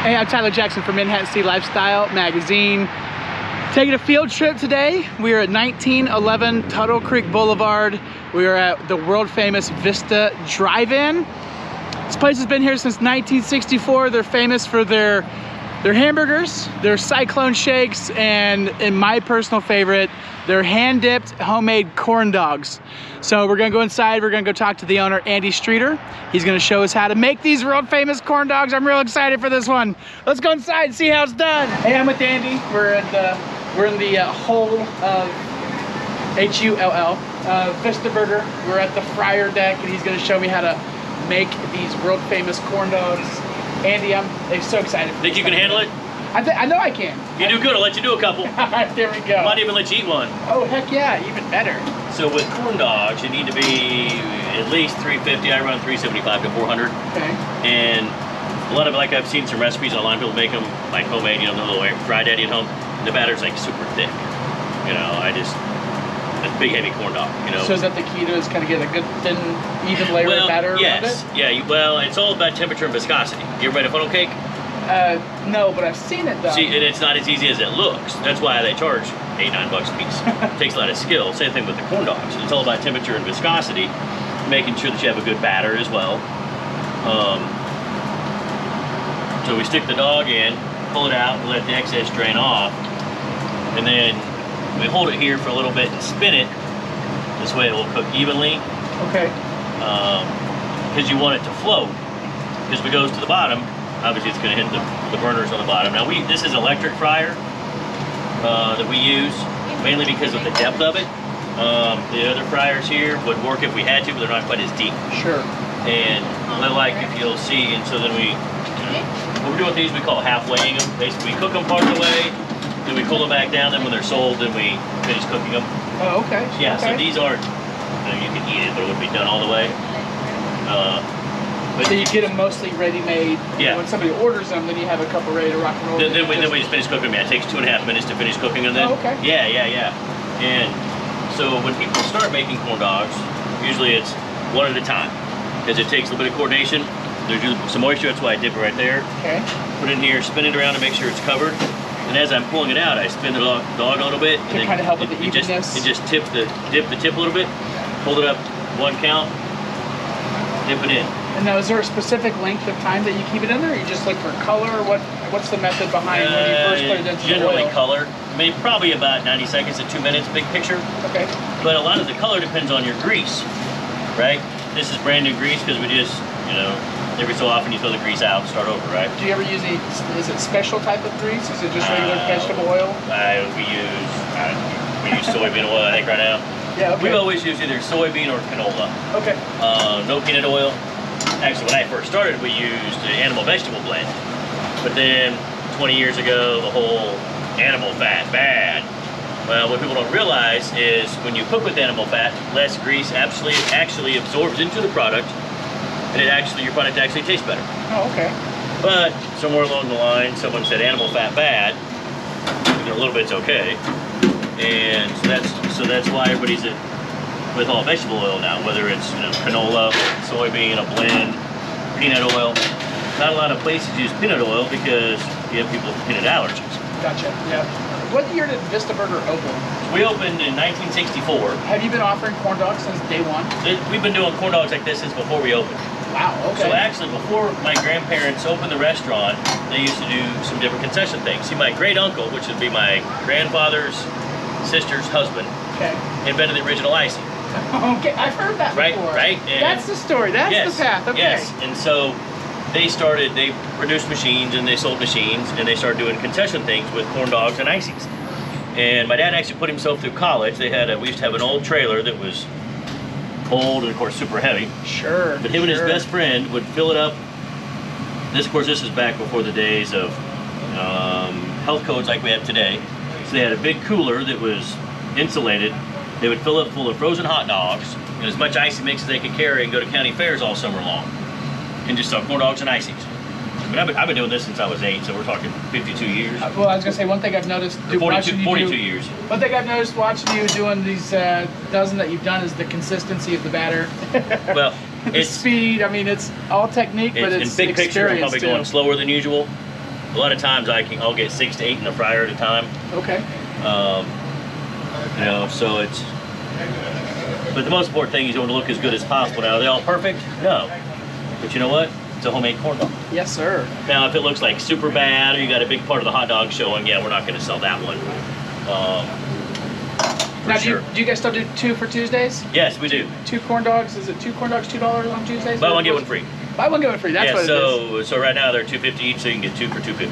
Hey, I'm Tyler Jackson from Manhattan City Lifestyle Magazine. Taking a field trip today. We are at 1911 Tuttle Creek Boulevard. We are at the world famous Vista Drive-In. This place has been here since 1964. They're famous for their hamburgers, their cyclone shakes, and in my personal favorite, their hand-dipped homemade corn dogs. So we're gonna go inside, we're gonna go talk to the owner, Andy Streeter. He's gonna show us how to make these world famous corn dogs. I'm real excited for this one. Let's go inside and see how it's done. Hey, I'm with Andy. We're in the hull of H-U-L-L, Vista Burger. We're at the fryer deck and he's gonna show me how to make these world famous corn dogs. Andy, I'm so excited. Think you can handle it? I know I can. You do good, I'll let you do a couple. All right, there we go. Might even let you eat one. Oh, heck yeah, even better. So with corn dogs, you need to be at least 350. I run 375 to 400. Okay. And a lot of, like I've seen some recipes online, people make them like homemade, you know, the little fried daddy at home. The batter's like super thick. You know, it's a big heavy corn dog, you know. So is that the key to is kind of get a good thin, even layer of batter yes. around it? Yeah, well, it's all about temperature and viscosity. You ever made a funnel cake? No, but I've seen it though. See, and it's not as easy as it looks. That's why they charge $8, $9 a piece. It takes a lot of skill. Same thing with the corn dogs. It's all about temperature and viscosity, making sure that you have a good batter as well. So we stick the dog in, pull it out, and let the excess drain off, and then we hold it here for a little bit and spin it. This way it will cook evenly. Okay. Because you want it to float. Because if it goes to the bottom, obviously it's going to hit the burners on the bottom. Now this is electric fryer that we use, mainly because of the depth of it. The other fryers here would work if we had to, but they're not quite as deep. Sure. And like if you'll see, and so then what we're doing with these, we call halfwaying them. Basically, we cook them part of the way, then we cool them back down, then when they're sold, then we finish cooking them. Oh, okay. Yeah, okay. so these aren't, you can eat it, but it wouldn't be done all the way. So you get them mostly ready-made. Yeah. When somebody orders them, then you have a couple ready to rock and roll. Then we just finish cooking them. Yeah, it takes 2.5 minutes to finish cooking them then. Oh, okay. Yeah. And so when people start making corn dogs, usually it's one at a time, because it takes a little bit of coordination. There's some moisture, that's why I dip it right there. Okay. Put it in here, spin it around to make sure it's covered. And as I'm pulling it out, I spin the dog a little bit. To kind of help with the evenness. Just dip the tip a little bit, hold it up 1 count, dip it in. And now, is there a specific length of time that you keep it in there, or you just look for color? What's the method behind when you first put it into generally the oil? Color. I mean, probably about 90 seconds to 2 minutes, big picture. Okay. But a lot of the color depends on your grease, right? This is brand new grease because we just, you know, every so often you throw the grease out and start over, right? Do you ever use any, is it special type of grease? Is it just regular vegetable oil? We use soybean oil, I think, right now. Yeah, okay. We've always used either soybean or canola. Okay. No peanut oil. Actually, when I first started, we used the animal vegetable blend. But then 20 years ago, the whole animal fat, bad. Well, what people don't realize is when you cook with animal fat, less grease actually absorbs into the product, and your product actually tastes better. Oh, okay. But somewhere along the line, someone said animal fat bad, and a little bit's okay. And so that's why everybody's with all vegetable oil now, whether it's canola, soybean, a blend, peanut oil. Not a lot of places use peanut oil because you have people with peanut allergies. Gotcha. Yeah. What year did Vista Burger open? We opened in 1964. Have you been offering corn dogs since day one? We've been doing corn dogs like this since before we opened. Wow. Okay. So actually, before my grandparents opened the restaurant, they used to do some different concession things. See, my great uncle, which would be my grandfather's sister's husband, invented the original icing. Okay, I've heard that before. Right. And that's the story. That's the path. Okay. Yes. And so they produced machines and they sold machines and they started doing concession things with corn dogs and ices. And my dad actually put himself through college. We used to have an old trailer that was old and of course super heavy. Sure. But him and his best friend would fill it up. This is back before the days of health codes like we have today. So they had a big cooler that was insulated. They would fill it full of frozen hot dogs and as much icy mix as they could carry and go to county fairs all summer long and just sell corn dogs and ices. I mean, I've been doing this since I was 8, so we're talking 52 years. Well, I was gonna say one thing I've noticed. 42 years. One thing I've noticed watching you doing these dozen that you've done is the consistency of the batter. Well, it's speed. I mean, it's all technique, but it's in big picture. I'm probably going slower than usual. A lot of times I'll get 6 to 8 in the fryer at a time. Okay. You know, so it's. But the most important thing is you want to look as good as possible. Now, are they all perfect? No. But you know what? It's a homemade corn dog. Yes, sir. Now, if it looks like super bad or you got a big part of the hot dog showing, yeah, we're not going to sell that one. Now, do you guys still do 2 for Tuesdays? Yes, we do. 2 corn dogs. Is it 2 corn dogs, $2 on Tuesdays? Buy one, get one free. Buy one, get one free. That's what it is. So right now they're $2.50 each, so you can get 2 for $2.50.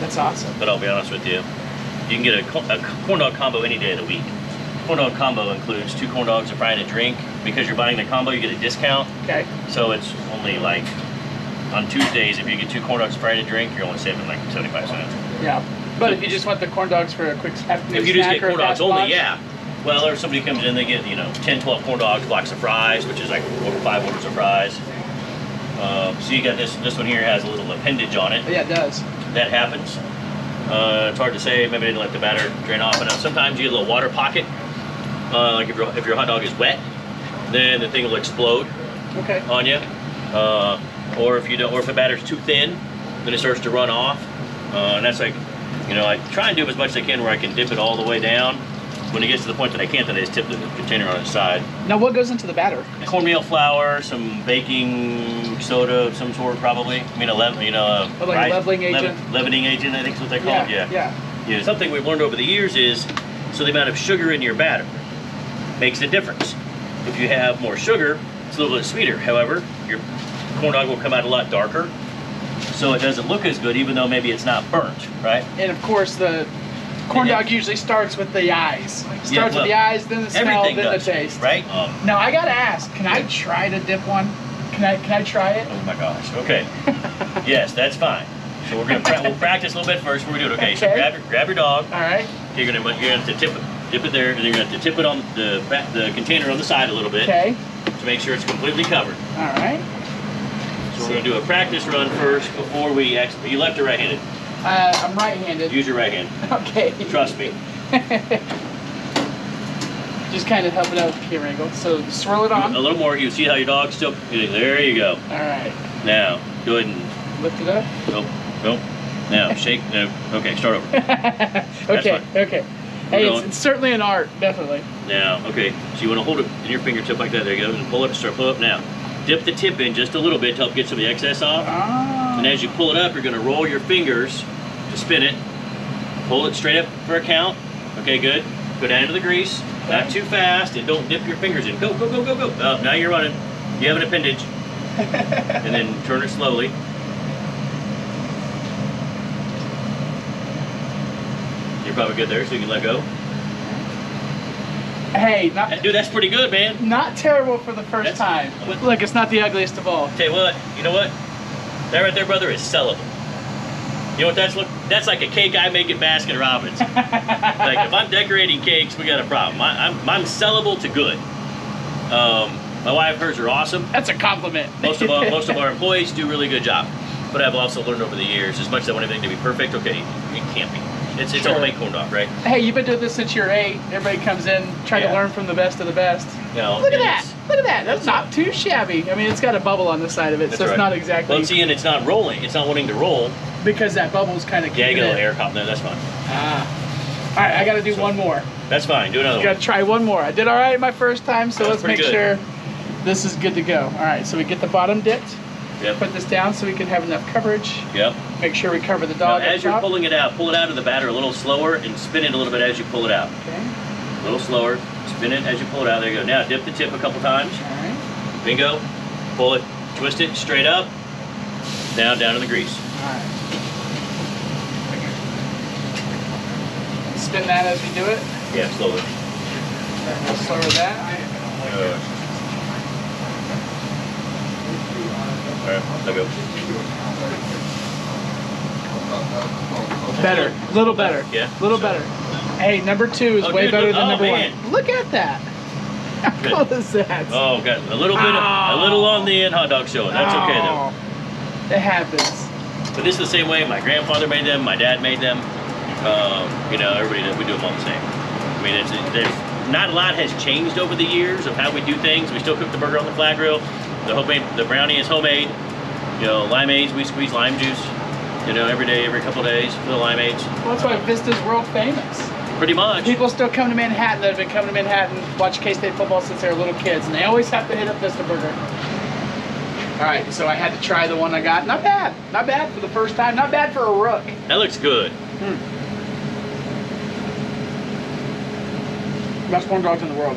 That's awesome. But I'll be honest with you, you can get a corn dog combo any day of the week. Corn dog combo includes 2 corn dogs, a fry, and a drink. Because you're buying the combo, you get a discount. Okay. So it's only like on Tuesdays, if you get 2 corn dogs, a fry, and a drink, you're only saving like 75 cents. Yeah. But if you just want the corn dogs for a quick afternoon if you just snack get corn or a dogs fast only, lunch, yeah. Well, or somebody comes in, they get 10, 12 corn dogs, blocks of fries, which is like 5 orders of fries. So you got this one here has a little appendage on it. Yeah, it does. That happens. It's hard to say. Maybe they didn't let the batter drain off enough. Sometimes you get a little water pocket. Like if your hot dog is wet, then the thing will explode on you. Or if the batter's too thin, then it starts to run off. And that's like, I try and do as much as I can where I can dip it all the way down. When it gets to the point that I can't, then I just tip the container on its side. Now, what goes into the batter? Cornmeal flour, some baking soda of some sort, probably. I mean, like a leveling agent. Leavening agent, I think is what they call it. Yeah. Something we've learned over the years is, so the amount of sugar in your batter makes a difference. If you have more sugar, it's a little bit sweeter. However, your corn dog will come out a lot darker, so it doesn't look as good, even though maybe it's not burnt, right? And of course, the corn dog usually starts with the eyes. Starts with the eyes, then the smell, then the taste. Right? Now I gotta ask, can I try to dip one? Can I try it? Oh my gosh. Okay. Yes, that's fine. So we'll practice a little bit first before we do it. Okay. So grab your dog. All right. You're gonna have to dip it there, and you're gonna have to tip it on the container on the side a little bit. Okay. To make sure it's completely covered. All right. So we're gonna do a practice run first before we actually. You left or right-handed? I'm right-handed. Use your right hand. Okay. Trust me. Just kind of help it out here, Wrangle. So swirl it on. A little more. You see how your dog's still. There you go. All right. Now go ahead and lift it up. Nope. Now shake. No. Okay. Start over. Okay. Hey, it's certainly an art, definitely. Now, okay. So you want to hold it in your fingertip like that. There you go. And pull it. Start pull up. Now, dip the tip in just a little bit to help get some of the excess off. And as you pull it up, you're going to roll your fingers to spin it. Pull it straight up for a count. Okay, good. Go down into the grease. Not too fast, and don't dip your fingers in. Go. Oh, now you're running. You have an appendage. And then turn it slowly. You're probably good there, so you can let go. Hey, dude, that's pretty good, man. Not terrible for the first time. Look, it's not the ugliest of all. Tell you what, that right there, brother, is sellable. You know what that's like a cake I make at Baskin Robbins. Like if I'm decorating cakes, we got a problem. I'm sellable to good. My wife, hers are awesome. That's a compliment. Most of our employees do a really good job. But I've also learned over the years, as much as I want everything to be perfect, okay, it can't be. It's a homemade corn dog, right? Hey, you've been doing this since you're 8. Everybody comes in trying to learn from the best of the best. Look at that. Look at that. That's not too shabby. I mean, it's got a bubble on the side of it, so it's not exactly. Well, see, and it's not rolling. It's not wanting to roll. Because that bubble's kind of keeping it. Yeah, you get a little air caught in there. That's fine. All right, I got to do one more. That's fine. Do another one. Got to try one more. I did all right my first time, so let's make sure this is good to go. All right, so we get the bottom dipped. Yep. Put this down so we can have enough coverage. Yep. Make sure we cover the dog. Now, as you're pulling it out, pull it out of the batter a little slower and spin it a little bit as you pull it out. Okay. A little slower. Spin it as you pull it out. There you go. Now dip the tip a couple times. All right. Bingo. Pull it, twist it straight up. Down to the grease. All right. Spin that as we do it? Yeah, slowly. We'll slower that. Alright, let go. Better. A little better. Yeah. A little better. Hey, number 2 is way better than number 1. Look at that. How cool is that? Oh, got a little on the end hot dog show. That's okay though. It happens. But this is the same way my grandfather made them, my dad made them. Everybody does. We do them all the same. I mean, there's not a lot has changed over the years of how we do things. We still cook the burger on the flat grill. The brownie is homemade. Limeades, we squeeze lime juice. You know, every day, every couple of days for the limeades. Well, that's why Vista's world famous. Pretty much. People still come to Manhattan that have been coming to Manhattan, watch K-State football since they were little kids, and they always have to hit up Vista Burger. All right, so I had to try the one I got. Not bad. Not bad for the first time. Not bad for a rook. That looks good. Best corn dogs in the world.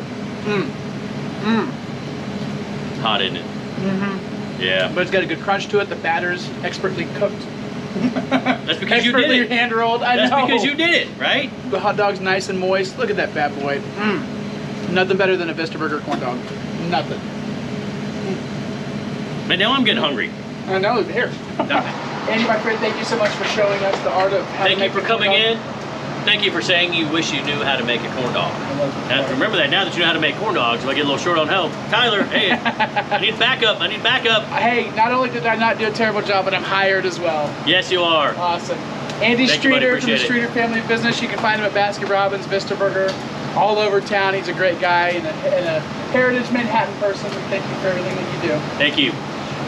Hot, isn't it? Yeah. But it's got a good crunch to it. The batter's expertly cooked. That's because you did Expertly it. hand rolled. I know. That's because you did it, right? The hot dog's nice and moist. Look at that bad boy. Nothing better than a Vista Burger corn dog. Nothing. But now I'm getting hungry. I know. Here. Andy, my friend, thank you so much for showing us the art of how to Thank you make for a corn coming dog. in. Thank you for saying you wish you knew how to make a corn dog. Now, remember that now that you know how to make corn dogs, if I get a little short on help, Tyler, hey, I need backup. I need backup. Hey, not only did I not do a terrible job, but I'm hired as well. Yes, you are. Awesome. Andy Thank you, buddy. Streeter from the Appreciate it. Streeter Family of Business. You can find him at Baskin Robbins, Vista Burger, all over town. He's a great guy and a heritage Manhattan person. Thank you for everything that you do. Thank you.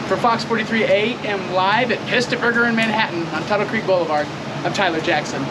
For Fox 43 AM live at Vista Burger in Manhattan on Tuttle Creek Boulevard, I'm Tyler Jackson.